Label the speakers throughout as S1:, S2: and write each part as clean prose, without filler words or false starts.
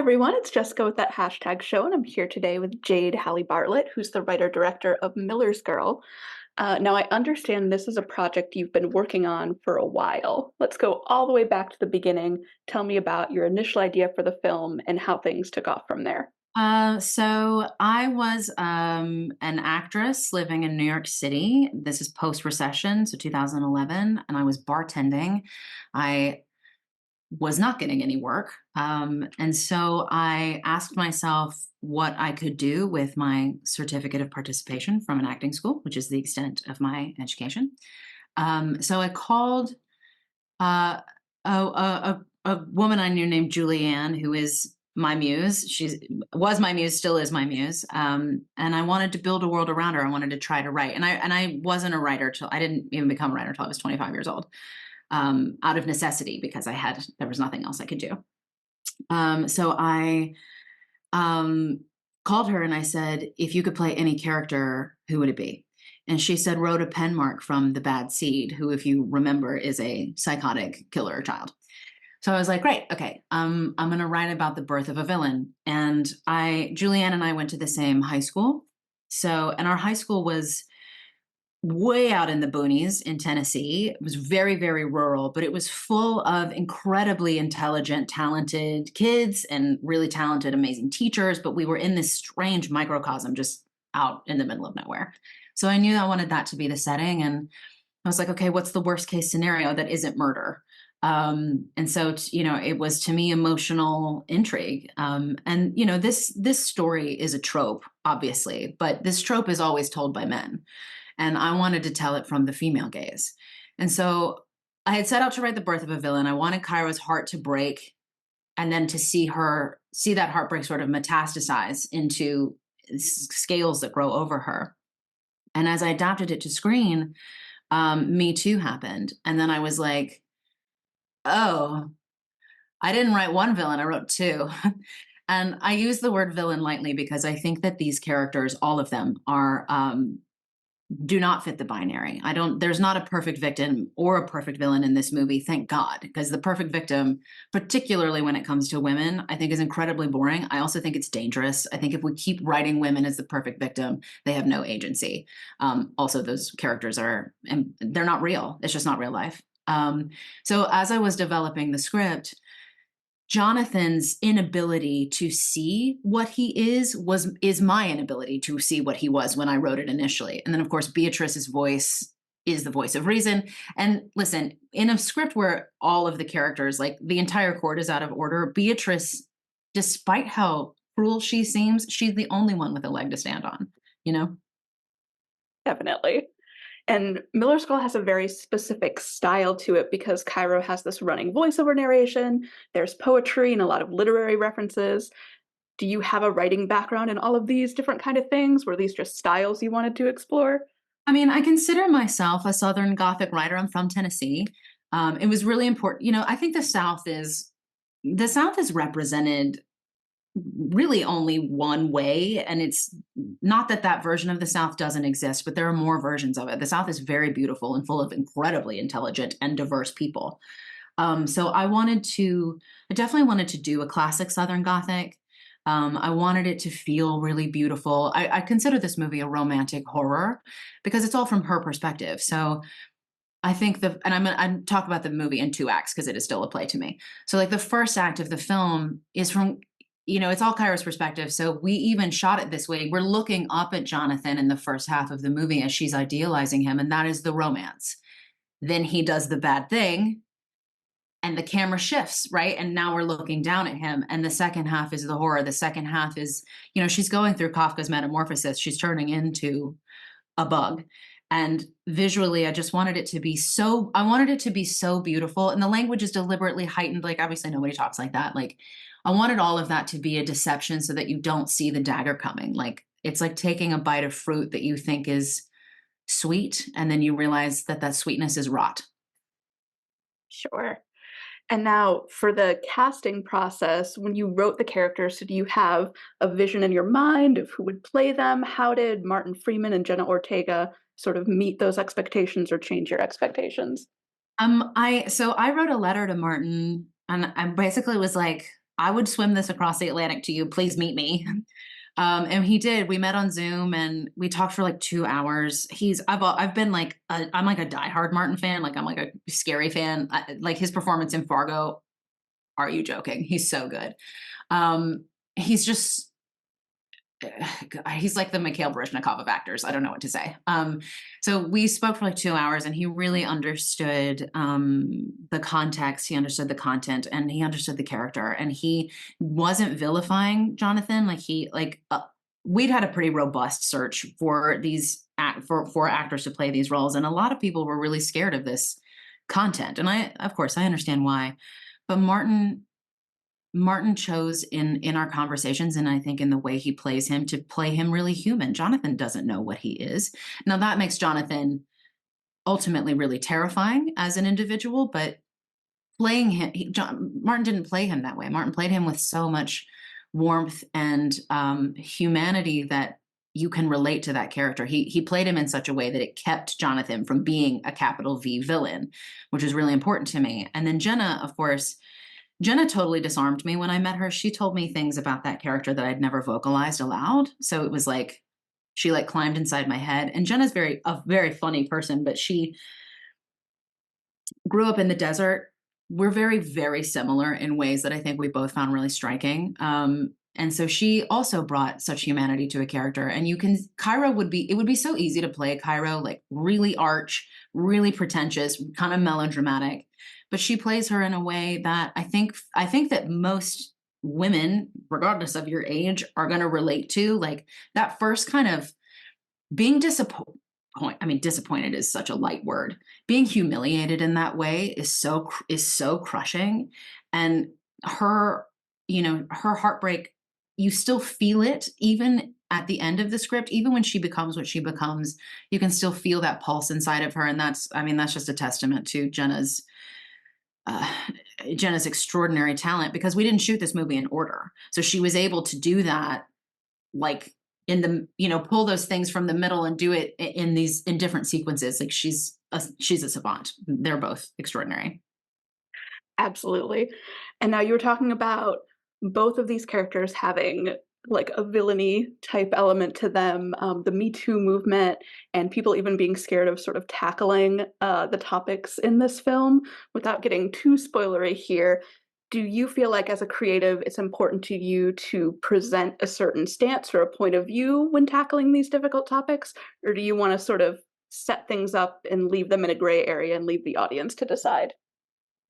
S1: everyone, it's Jessica with that hashtag show, and I'm here today with Jade Halley Bartlett, who's the writer director of Miller's Girl. Now, I understand this is a project you've been working on for a while. Let's go all the way back to the beginning. Tell me about your initial idea for the film and how things took off from there.
S2: So I was an actress living in New York City. This is post-recession, so 2011, and I was bartending. I was not getting any work. And so I asked myself what I could do with my certificate of participation from an acting school, which is the extent of my education. So I called uh, a woman I knew named Julianne, who is my muse. She was my muse, still is my muse. And I wanted to build a world around her. I wanted to try to write, and I wasn't a writer till I didn't even become a writer till I was 25 years old, out of necessity because there was nothing else I could do. So I called her and I said, if you could play any character, who would it be? And she said, Rhoda Penmark from The Bad Seed, who, if you remember, is a psychotic killer child. So I was like, great, okay, I'm going to write about the birth of a villain. And Julianne and I went to the same high school. And our high school was way out in the boonies in Tennessee. It was very, very rural, but it was full of incredibly intelligent, talented kids and really talented, amazing teachers. But we were in this strange microcosm just out in the middle of nowhere. So I knew I wanted that to be the setting. And I was like, okay, what's the worst case scenario that isn't murder? It was to me emotional intrigue. This story is a trope, obviously, but this trope is always told by men. And I wanted to tell it from the female gaze. And so I had set out to write the birth of a villain. I wanted Kyra's heart to break and then to see that heartbreak sort of metastasize into scales that grow over her. And as I adapted it to screen, Me Too happened. And then I was like, oh, I didn't write one villain, I wrote two. And I use the word villain lightly because I think that these characters, all of them, do not fit the binary. There's not a perfect victim or a perfect villain in this movie, thank God, because the perfect victim, particularly when it comes to women, I think is incredibly boring. I also think it's dangerous. I think if we keep writing women as the perfect victim, they have no agency. Also, those characters and they're not real. It's just not real life. So as I was developing the script, Jonathan's inability to see what he is my inability to see what he was when I wrote it initially. And then, of course, Beatrice's voice is the voice of reason. And listen, in a script where all of the characters, like the entire court is out of order, Beatrice, despite how cruel she seems, she's the only one with a leg to stand on, you know?
S1: Definitely. And Miller's Girl has a very specific style to it because Cairo has this running voiceover narration, there's poetry and a lot of literary references. Do you have a writing background in all of these different kind of things? Were these just styles you wanted to explore?
S2: I mean, I consider myself a Southern Gothic writer. I'm from Tennessee. It was really important. I think the South is represented really only one way, and it's not that version of the South doesn't exist, but there are more versions of it. The South is very beautiful and full of incredibly intelligent and diverse people. So I definitely wanted to do a classic Southern Gothic. I wanted it to feel really beautiful. I consider this movie a romantic horror because it's all from her perspective. So I think and I'm talk about the movie in two acts because it is still a play to me. So like the first act of the film is it's all Kyra's perspective. So we even shot it this way. We're looking up at Jonathan in the first half of the movie as she's idealizing him, and that is the romance. Then he does the bad thing, and the camera shifts, right? And now we're looking down at him, and the second half is the horror. The second half is, she's going through Kafka's metamorphosis. She's turning into a bug. And visually, I wanted it to be so beautiful. And the language is deliberately heightened. Like, obviously nobody talks like that. Like, I wanted all of that to be a deception so that you don't see the dagger coming. Like, it's like taking a bite of fruit that you think is sweet, and then you realize that sweetness is rot.
S1: Sure. And now for the casting process, when you wrote the characters, did you have a vision in your mind of who would play them? How did Martin Freeman and Jenna Ortega sort of meet those expectations or change your expectations?
S2: I wrote a letter to Martin, and I basically was like, I would swim this across the Atlantic to you. Please meet me. And he did. We met on Zoom and we talked for like 2 hours. I've been like, I'm like a diehard Martin fan. Like I'm like a scary fan. Like his performance in Fargo. Are you joking? He's so good. He's just, he's like the Mikhail Baryshnikov of actors. I don't know what to say. So we spoke for like 2 hours and he really understood the context. He understood the content and he understood the character and he wasn't vilifying Jonathan. We'd had a pretty robust search for for actors to play these roles. And a lot of people were really scared of this content. And of course, I understand why, but Martin chose in our conversations, and I think in the way he plays him, to play him really human. Jonathan doesn't know what he is. Now that makes Jonathan ultimately really terrifying as an individual, but playing him, Martin didn't play him that way. Martin played him with so much warmth and humanity that you can relate to that character. He played him in such a way that it kept Jonathan from being a capital V villain, which is really important to me. And then Jenna, of course, Jenna totally disarmed me when I met her. She told me things about that character that I'd never vocalized aloud. So it was like she like climbed inside my head. And Jenna's a very funny person, but she grew up in the desert. We're very, very similar in ways that I think we both found really striking. And so she also brought such humanity to a character. And it would be so easy to play Cairo, like really arch, really pretentious, kind of melodramatic. But she plays her in a way that I think that most women, regardless of your age, are going to relate to. Like that first kind of being disappointed. I mean, disappointed is such a light word. Being humiliated in that way is so crushing. And her, her heartbreak, you still feel it even at the end of the script, even when she becomes what she becomes, you can still feel that pulse inside of her. And that's just a testament to Jenna's extraordinary talent, because we didn't shoot this movie in order. So she was able to do that, like pull those things from the middle and do it in different sequences. Like she's a savant. They're both extraordinary.
S1: Absolutely. And now you were talking about both of these characters having like a villainy type element to them, the Me Too movement, and people even being scared of sort of tackling the topics in this film. Without getting too spoilery here, do you feel like as a creative, it's important to you to present a certain stance or a point of view when tackling these difficult topics? Or do you want to sort of set things up and leave them in a gray area and leave the audience to decide?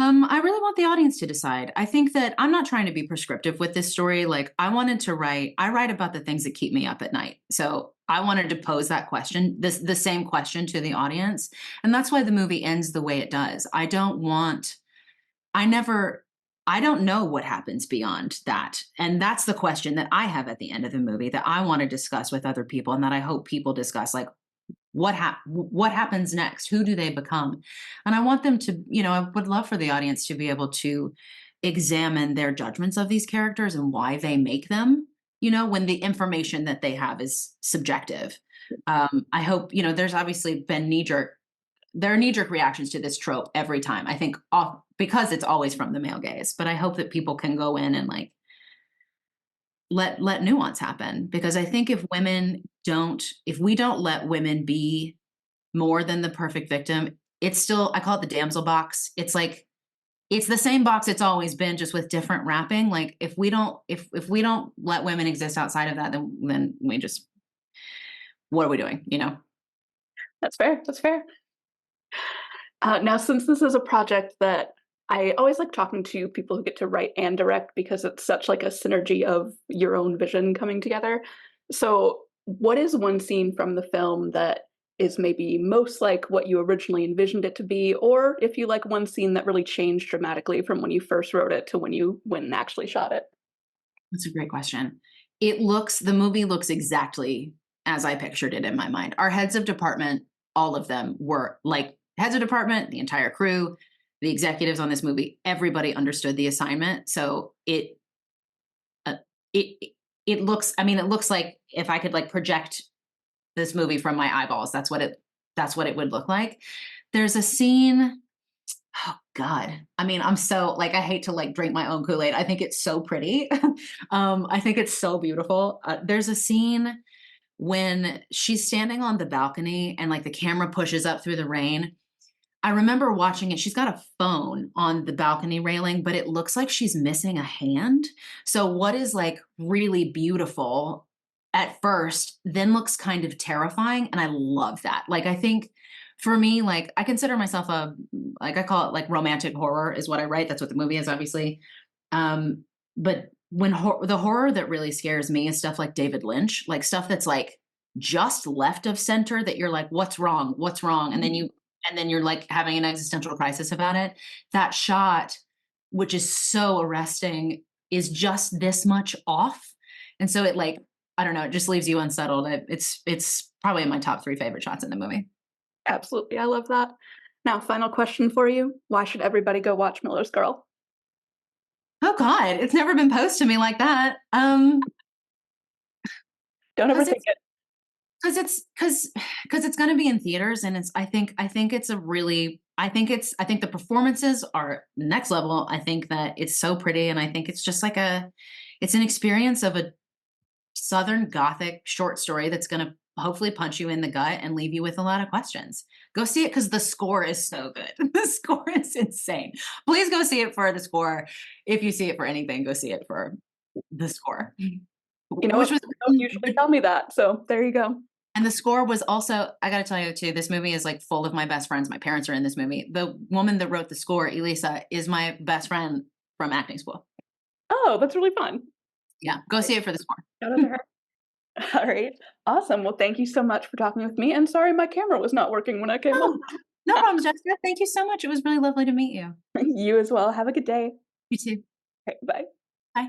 S2: I really want the audience to decide. I think that I'm not trying to be prescriptive with this story. Like I write about the things that keep me up at night. So I wanted to pose that question, the same question to the audience. And that's why the movie ends the way it does. I don't know what happens beyond that. And that's the question that I have at the end of the movie that I want to discuss with other people and that I hope people discuss. Like, what happens next? Who do they become? And I want them to, I would love for the audience to be able to examine their judgments of these characters and why they make them, when the information that they have is subjective. I hope, there's obviously been there are knee-jerk reactions to this trope every time. I think because it's always from the male gaze, but I hope that people can go in and like let nuance happen, because I think if we don't let women be more than the perfect victim, it's still, I call it the damsel box. It's like it's the same box it's always been, just with different wrapping. Like if we don't let women exist outside of that, then we just, what are we doing?
S1: That's fair. That's fair. Now, since this is a project that I always like talking to people who get to write and direct, because it's such like a synergy of your own vision coming together. So what is one scene from the film that is maybe most like what you originally envisioned it to be? Or if you like one scene that really changed dramatically from when you first wrote it to when you went and actually shot it?
S2: That's a great question. The movie looks exactly as I pictured it in my mind. Our heads of department, all of them were like heads of department, the entire crew, the executives on this movie, everybody understood the assignment. So it looks, it looks like if I could like project this movie from my eyeballs, that's what it would look like. There's a scene, Oh god. I mean, I'm so like, I hate to, like, drink my own Kool-Aid. I think it's so pretty. I think it's so beautiful. There's a scene when she's standing on the balcony and, like, the camera pushes up through the rain. I remember watching it. She's got a phone on the balcony railing, but it looks like she's missing a hand. So what is, like, really beautiful at first, then looks kind of terrifying, and I love that. Like, I think for me, like, I consider myself a like, I call it, like, romantic horror is what I write. That's what the movie is, obviously. But when the horror that really scares me is stuff like David Lynch, like, stuff that's, like, just left of center that you're like, "What's wrong? What's wrong?" And then you're like having an existential crisis about it. That shot, which is so arresting, is just this much off. And so it like, I don't know, it just leaves you unsettled. It's probably in my top 3 favorite shots in the movie.
S1: Absolutely, I love that. Now, final question for you. Why should everybody go watch Miller's Girl?
S2: Oh god, it's never been posed to me like that.
S1: Don't
S2: Because
S1: overthink
S2: it's
S1: it.
S2: because it's because it's gonna be in theaters and it's I think it's a really I think the performances are next level. I think that it's so pretty and I think it's just like it's an experience of a Southern Gothic short story that's gonna hopefully punch you in the gut and leave you with a lot of questions. Go see it because the score is so good. The score is insane. Please go see it for the score. If you see it for anything, go see it for the score.
S1: You know
S2: Which
S1: what?
S2: was
S1: People don't usually tell me that, so there you go.
S2: and the score was also I gotta tell you too, this movie is, like, full of my best friends. My parents are in this movie. The woman that wrote the score, Elisa, is my best friend from acting school.
S1: Oh, that's really fun.
S2: Yeah, go
S1: Right.
S2: see it for the score.
S1: Shout out to her. Alright. Awesome. Well, thank you so much for talking with me, and sorry my camera was not working when I came
S2: Oh,
S1: on.
S2: no problems, Jessica. Thank you so much. It was really lovely to meet you.
S1: You as well. Have a good day.
S2: You too.
S1: Okay, bye.
S2: Bye.